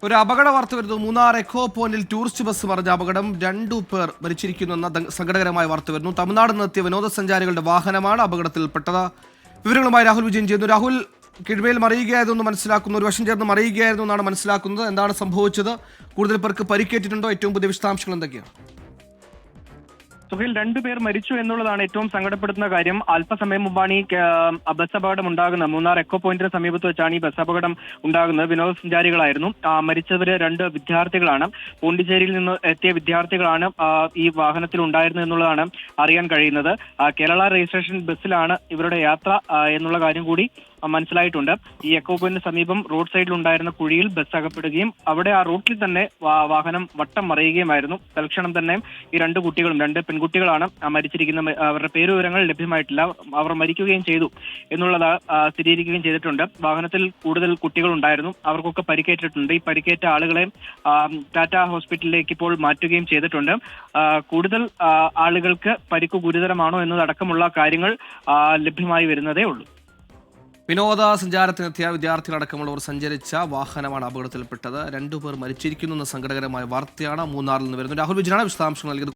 ഒരു അപകട വാർത്ത വരുന്നു. മൂന്നാർ എക്കോ പോയിന്റിൽ ടൂറിസ്റ്റ് ബസ് മറിഞ്ഞ അപകടം 2 പേർ മരിച്ചിരിക്കുന്നുവെന്ന സങ്കടകരമായ വാർത്ത വരുന്നു. തമിഴ്നാട് നിന്നെത്തിയ വിനോദസഞ്ചാരികളുടെ വാഹനമാണ് അപകടത്തിൽപ്പെട്ടത്. വിവരങ്ങളുമായി രാഹുൽ വിജയൻ ചെയ്യുന്നു. രാഹുൽ, കിഴമയിൽ മറിയുകയായിരുന്നു മനസ്സിലാക്കുന്നു, ഒരു വശം ചേർന്ന് മറിയുകയായിരുന്നു എന്നാണ് മനസ്സിലാക്കുന്നത്. എന്താണ് സംഭവിച്ചത്? കൂടുതൽ പേർക്ക് പരിക്കേറ്റിട്ടുണ്ടോ? ഏറ്റവും പുതിയ വിശദാംശങ്ങൾ എന്തൊക്കെയാണ്? സുഹേൽ, 2 പേർ മരിച്ചു എന്നുള്ളതാണ് ഏറ്റവും സങ്കടപ്പെടുത്തുന്ന കാര്യം. അല്പസമയം മുമ്പാണ് ഈ ബസ് അപകടം ഉണ്ടാകുന്നത്. മൂന്നാർ എക്കോ പോയിന്റിന് സമീപത്ത് വെച്ചാണ് ഈ ബസ് അപകടം ഉണ്ടാകുന്നത്. വിനോദസഞ്ചാരികളായിരുന്നു. മരിച്ചവര് 2 വിദ്യാർത്ഥികളാണ്. പോണ്ടിച്ചേരിയിൽ നിന്ന് എത്തിയ വിദ്യാർത്ഥികളാണ് ഈ വാഹനത്തിൽ ഉണ്ടായിരുന്നത് എന്നുള്ളതാണ് അറിയാൻ കഴിയുന്നത്. കേരള രജിസ്ട്രേഷൻ ബസ്സിലാണ് ഇവരുടെ യാത്ര എന്നുള്ള കാര്യം കൂടി മനസ്സിലായിട്ടുണ്ട്. ഈ എക്കോ പോയിന്റിന് സമീപം റോഡ് സൈഡിൽ ഉണ്ടായിരുന്ന കുഴിയിൽ ബസ് അകപ്പെടുകയും അവിടെ ആ റൂട്ടിൽ തന്നെ വാഹനം വട്ടം മറിയുകയുമായിരുന്നു. തൽക്ഷണം തന്നെ ഈ 2 കുട്ടികളും 2 പെൺകുട്ടികളാണ് മരിച്ചിരിക്കുന്ന. അവരുടെ പേരുവിവരങ്ങൾ ലഭ്യമായിട്ടില്ല. അവർ മരിക്കുകയും ചെയ്തു എന്നുള്ളത് സ്ഥിരീകരിക്കുകയും ചെയ്തിട്ടുണ്ട്. വാഹനത്തിൽ കൂടുതൽ കുട്ടികൾ ഉണ്ടായിരുന്നു. അവർക്കൊക്കെ പരിക്കേറ്റിട്ടുണ്ട്. ഈ പരിക്കേറ്റ ആളുകളെ ടാറ്റ ഹോസ്പിറ്റലിലേക്ക് ഇപ്പോൾ മാറ്റുകയും ചെയ്തിട്ടുണ്ട്. കൂടുതൽ ആളുകൾക്ക് പരിക്ക് ഗുരുതരമാണോ എന്നതടക്കമുള്ള കാര്യങ്ങൾ ലഭ്യമായി വരുന്നതേ ഉള്ളൂ. വിനോദസഞ്ചാരത്തിനെത്തിയ വിദ്യാർത്ഥികളടക്കമുള്ളവർ സഞ്ചരിച്ച വാഹനമാണ് അപകടത്തിൽപ്പെട്ടത്. 2 പേർ മരിച്ചിരിക്കുന്നു എന്ന സങ്കടകരമായ വാർത്തയാണ് മൂന്നാറിൽ നിന്ന് വരുന്നത്. രാഹുൽ വിജയനാണ് വിശദാംശങ്ങൾ നൽകിയത്.